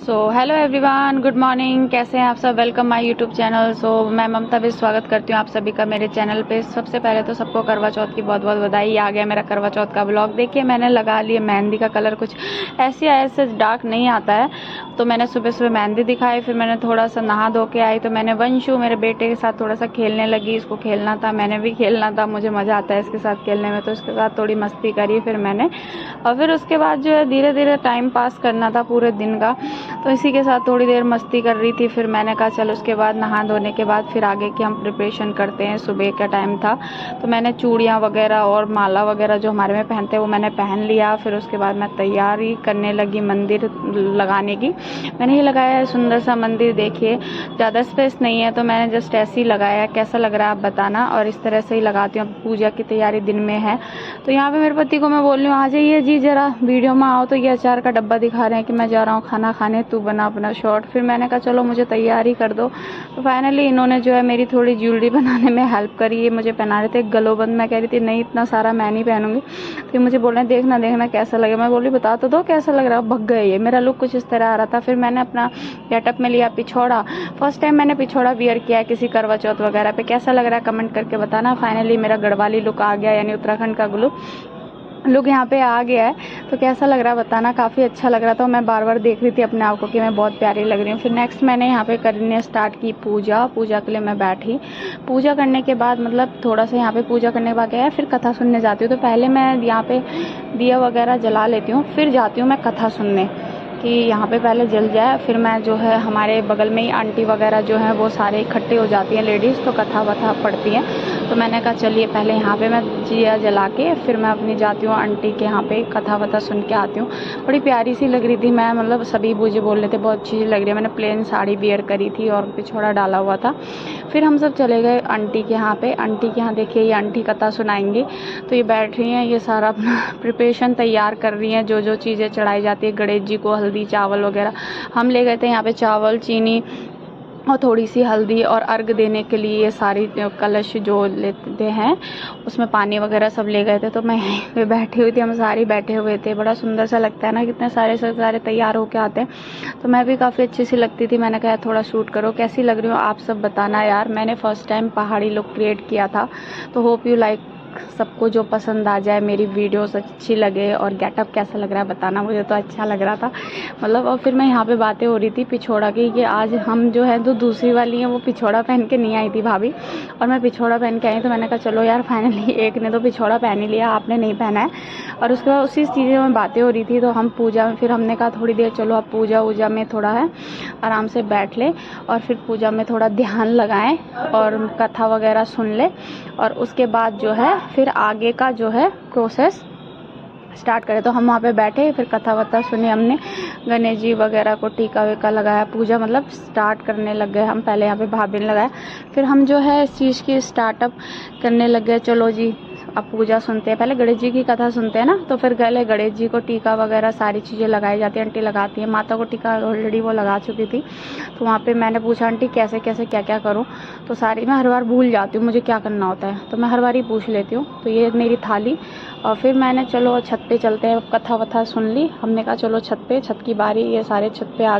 Hello everyone, good morning. कैसे हैं आप सब? Welcome my YouTube channel. मैं ममता भी स्वागत करती हूँ आप सभी का मेरे चैनल पे। सबसे पहले तो सबको करवा चौथ की बहुत बहुत बधाई। आ गया मेरा करवा चौथ का ब्लॉग। देखिए मैंने लगा लिया मेहंदी का कलर, कुछ ऐसे डार्क नहीं आता है, तो मैंने सुबह सुबह मेहंदी दिखाई। फिर मैंने थोड़ा सा नहा धो के आई, तो मैंने वंशु मेरे बेटे के साथ थोड़ा सा खेलने लगी। इसको खेलना था, मैंने भी खेलना था, मुझे मज़ा आता है इसके साथ खेलने में, तो इसके साथ थोड़ी मस्ती करी फिर मैंने। और फिर उसके बाद जो है धीरे धीरे टाइम पास करना था पूरे दिन का, तो इसी के साथ थोड़ी देर मस्ती कर रही थी। फिर मैंने कहा चलो उसके बाद नहा धोने के बाद फिर आगे की हम प्रिपरेशन करते हैं। सुबह का टाइम था, तो मैंने चूड़ियाँ वगैरह और माला वगैरह जो हमारे में पहनते हैं वो मैंने पहन लिया। फिर उसके बाद मैं तैयारी करने लगी मंदिर लगाने की। मैंने ही लगाया है सुंदर सा मंदिर, देखिए ज़्यादा स्पेस नहीं है, तो मैंने जस्ट ऐसे ही लगाया। कैसा लग रहा है आप बताना। और इस तरह से ही लगाती हूँ। पूजा की तैयारी दिन में है, तो यहाँ पे मेरे पति को मैं बोल रही हूँ आ जाइए जी ज़रा वीडियो में आओ। तो ये अचार का डब्बा दिखा रहे हैं कि मैं जा रहा हूँ खाना खाने, तू बना अपना शॉर्ट। फिर मैंने कहा चलो मुझे तैयारी कर दो। तो फाइनली इन्होंने जो है मेरी थोड़ी ज्वेलरी बनाने में हेल्प करी। ये मुझे पहना रहे थे गलोबंद। मैं कह रही थी नहीं इतना सारा मैं नहीं पहनूंगी, तो मुझे बोल रहे हैं देखना देखना कैसा लगे। मैं बोली बता तो दो कैसा लग रहा है। भग गए ये। मेरा लुक कुछ इस तरह आ रहा था। फिर मैंने अपना गेटअप में लिया पिछौड़ा। फर्स्ट टाइम मैंने पिछौड़ा वियर किया है किसी करवा चौथ वगैरह पे। कैसा लग रहा है कमेंट करके बताना। फाइनली मेरा गढ़वाली लुक आ गया, यानी उत्तराखंड का लुक यहाँ पे आ गया है। तो कैसा लग रहा है बताना। काफ़ी अच्छा लग रहा था। मैं बार बार देख रही थी अपने आप को कि मैं बहुत प्यारी लग रही हूँ। फिर नेक्स्ट मैंने यहाँ पे करने स्टार्ट की पूजा के लिए मैं बैठी। पूजा करने के बाद मतलब थोड़ा सा यहाँ पे पूजा करने के बाद गया, फिर कथा सुनने जाती हूँ। तो पहले मैं यहाँ पे दिया वगैरह जला लेती हूँ, फिर जाती हूँ मैं कथा सुनने कि यहाँ पे पहले जल जाए। फिर मैं जो है हमारे बगल में ही आंटी वगैरह जो है वो सारे इकट्ठे हो जाती हैं लेडीज़, तो कथा वथा पढ़ती हैं। तो मैंने कहा चलिए पहले यहाँ पे मैं दिया जला के फिर मैं अपनी जाती हूँ आंटी के यहाँ पे कथा वथा सुन के आती हूँ। बड़ी प्यारी सी लग रही थी मैं, मतलब सभी मुझे बोल रहे थे बहुत अच्छी लग रही है। मैंने प्लेन साड़ी वियर करी थी और पिछौड़ा डाला हुआ था। फिर हम सब चले गए आंटी के यहाँ पे। आंटी के यहाँ देखिए ये आंटी कथा सुनाएंगी, तो ये बैठ रही हैं, ये सारा अपना प्रिपरेशन तैयार कर रही हैं। जो जो चीज़ें चढ़ाई जाती है गणेश जी को, हल्दी चावल वगैरह हम ले गए थे यहाँ पे। चावल, चीनी और थोड़ी सी हल्दी, और अर्घ देने के लिए ये सारी कलश जो लेते हैं उसमें पानी वगैरह सब ले गए थे। तो मैं यहीं पे बैठी हुई थी, हम सारे बैठे हुए थे। बड़ा सुंदर सा लगता है ना, कितने सारे सारे तैयार होके आते हैं। तो मैं भी काफ़ी अच्छी सी लगती थी। मैंने कहा थोड़ा शूट करो। कैसी लग रही हो आप सब बताना यार। मैंने फर्स्ट टाइम पहाड़ी लुक क्रिएट किया था, तो होप यू लाइक। सबको जो पसंद आ जाए, मेरी वीडियोस अच्छी लगे। और गेटअप कैसा लग रहा है बताना। मुझे तो अच्छा लग रहा था मतलब। और फिर मैं यहाँ पे बातें हो रही थी पिछौड़ा की कि आज हम जो है तो दूसरी वाली है वो पिछौड़ा पहन के नहीं आई थी भाभी, और मैं पिछौड़ा पहन के आई। तो मैंने कहा चलो यार फाइनली एक ने तो पिछौड़ा पहन ही लिया, आपने नहीं पहना है। और उसके बाद उसी चीज़ें में बातें हो रही थी। तो हम पूजा में फिर हमने कहा थोड़ी देर चलो अब पूजा में थोड़ा है आराम से बैठ ले, और फिर पूजा में थोड़ा ध्यान लगाएं और कथा वगैरह सुन ले। और उसके बाद जो है फिर आगे का जो है प्रोसेस स्टार्ट करें। तो हम वहाँ पे बैठे, फिर कथा वथा सुनी हमने। गणेश जी वगैरह को टीका वीका लगाया, पूजा मतलब स्टार्ट करने लग गए हम। पहले यहाँ पे भाभी ने लगाया, फिर हम जो है इस चीज़ की स्टार्टअप करने लग गए। चलो जी अब पूजा सुनते हैं। पहले गणेश जी की कथा सुनते हैं ना, तो फिर गले गणेश जी को टीका वगैरह सारी चीज़ें लगाई जाती है। आंटी लगाती है, माता को टीका ऑलरेडी वो लगा चुकी थी। तो वहाँ पे मैंने पूछा आंटी कैसे कैसे क्या क्या करूँ। तो सारी मैं हर बार भूल जाती हूँ मुझे क्या करना होता है, तो मैं हर बार ही पूछ लेती हूँ। तो ये मेरी थाली, और फिर मैंने चलो छत पे चलते हैं। कथा वथा सुन ली, हमने कहा चलो छत की बारी। ये सारे छत पे आ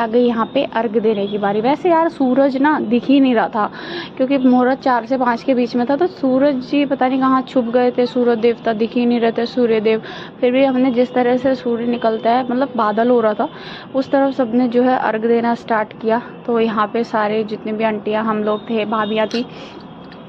गई यहाँ पे अर्घ देने की बारी। वैसे यार सूरज ना दिख ही नहीं रहा था, क्योंकि मुहूर्त 4 से 5 के बीच में था, तो सूरज जी पता नहीं कहाँ छुप गए थे। सूरज देवता दिख ही नहीं रहे थे, सूर्य देव। फिर भी हमने जिस तरह से सूर्य निकलता है, मतलब बादल हो रहा था, उस तरफ सबने जो है अर्घ देना स्टार्ट किया। तो यहाँ पे सारे जितने भी आंटियाँ हम लोग थे, भाभियाँ थी,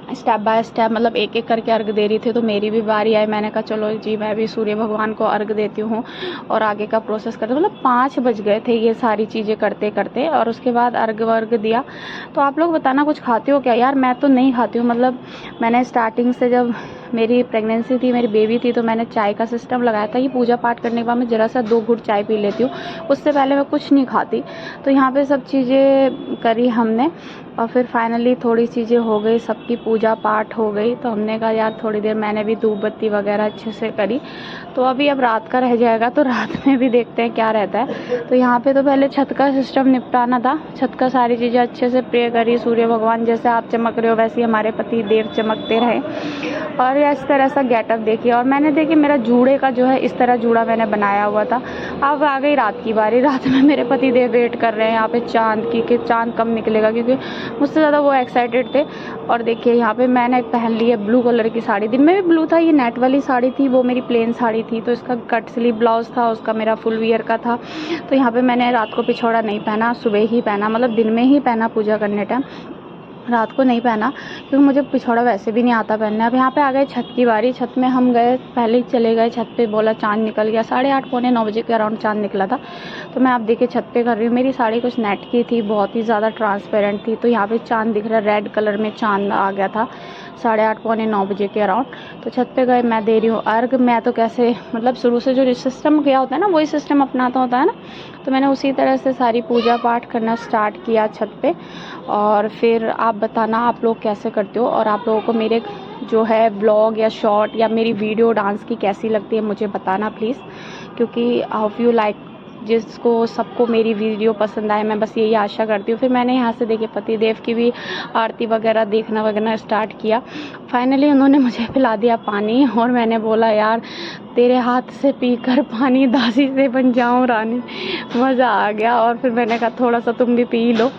स्टेप बाय स्टेप मतलब एक एक करके अर्घ दे रही थी। तो मेरी भी बारी आई, मैंने कहा चलो जी मैं भी सूर्य भगवान को अर्घ देती हूँ और आगे का प्रोसेस करते। मतलब 5 बज गए थे ये सारी चीज़ें करते करते, और उसके बाद अर्घ वर्घ दिया। तो आप लोग बताना कुछ खाते हो क्या यार। मैं तो नहीं खाती हूँ, मतलब मैंने स्टार्टिंग से जब मेरी प्रेगनेंसी थी, मेरी बेबी थी, तो मैंने चाय का सिस्टम लगाया था। ये पूजा पाठ करने के बाद मैं ज़रा सा 2 घूंट चाय पी लेती हूँ, उससे पहले मैं कुछ नहीं खाती। तो यहाँ पे सब चीज़ें करी हमने, और फिर फाइनली थोड़ी चीज़ें हो गई, सबकी पूजा पाठ हो गई। तो हमने कहा यार थोड़ी देर मैंने भी धूप बत्ती वगैरह अच्छे से करी। तो अभी अब रात का रह जाएगा, तो रात में भी देखते हैं क्या रहता है। तो यहाँ पे तो पहले छत का सिस्टम निपटाना था। छत का सारी चीज़ें अच्छे से प्रे करी। सूर्य भगवान जैसे आप चमक रहे हो वैसे ही हमारे पति देव चमकते रहे। और और इस तरह सा गेटअप देखिए। और मैंने देखिए मेरा जूड़े का जो है इस तरह जूड़ा मैंने बनाया हुआ था। अब आ गई रात की बारी। रात में मेरे पति देव वेट कर रहे हैं यहाँ पे चाँद की, कि चाँद कब निकलेगा, क्योंकि मुझसे ज़्यादा वो एक्साइटेड थे। और देखिए यहाँ पे मैंने पहन ली है ब्लू कलर की साड़ी। दिन में भी ब्लू था, ये नेट वाली साड़ी थी, वो मेरी प्लेन साड़ी थी, तो इसका कट स्लीव ब्लाउज था, उसका मेरा फुल वियर का था। तो यहाँ पे मैंने रात को पिछौड़ा नहीं पहना, सुबह ही पहना, मतलब दिन में ही पहना पूजा करने टाइम, रात को नहीं पहना क्योंकि मुझे पिछौड़ा वैसे भी नहीं आता पहनने। अब यहाँ पे आ गए छत की बारी। छत में हम गए, पहले ही चले गए छत पे, बोला चाँद निकल गया। 8:30 पौने 9 बजे के अराउंड चाँद निकला था। तो मैं आप देखिए छत पे कर रही हूँ। मेरी साड़ी कुछ नेट की थी, बहुत ही ज़्यादा ट्रांसपेरेंट थी, तो यहाँ पे चाँद दिख रहा है, रेड कलर में चाँद आ गया था 8:30 पौने 9 बजे के अराउंड। तो छत पे गए, मैं दे रही हूँ अर्घ। मैं तो कैसे मतलब शुरू से जो सिस्टम किया होता है ना, वही सिस्टम अपनाता होता है ना, तो मैंने उसी तरह से सारी पूजा पाठ करना स्टार्ट किया छत पे। और फिर आप बताना आप लोग कैसे करते हो, और आप लोगों को मेरे जो है ब्लॉग या शॉर्ट या मेरी वीडियो डांस की कैसी लगती है मुझे बताना प्लीज़, क्योंकि हाउ यू लाइक, जिसको सबको मेरी वीडियो पसंद आए, मैं बस यही आशा करती हूँ। फिर मैंने यहाँ से देखिए पति देव की भी आरती वगैरह देखना वगैरह स्टार्ट किया। फाइनली उन्होंने मुझे पिला दिया पानी, और मैंने बोला यार तेरे हाथ से पीकर पानी दासी से बन जाऊँ रानी, मज़ा आ गया। और फिर मैंने कहा थोड़ा सा तुम भी पी लो,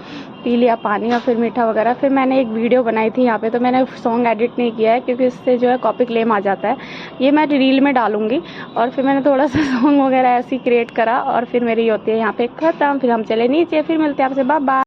पी लिया पानी और फिर मीठा वगैरह। फिर मैंने एक वीडियो बनाई थी यहाँ पे, तो मैंने सॉन्ग एडिट नहीं किया है क्योंकि इससे जो है कॉपी क्लेम आ जाता है, ये मैं रील में डालूंगी। और फिर मैंने थोड़ा सा सॉन्ग वगैरह ऐसे ही क्रिएट करा, और फिर मेरी होती है यहाँ पे ख़त्म। फिर हम चले नीचे, फिर मिलते हैं आपसे, बाय बाय।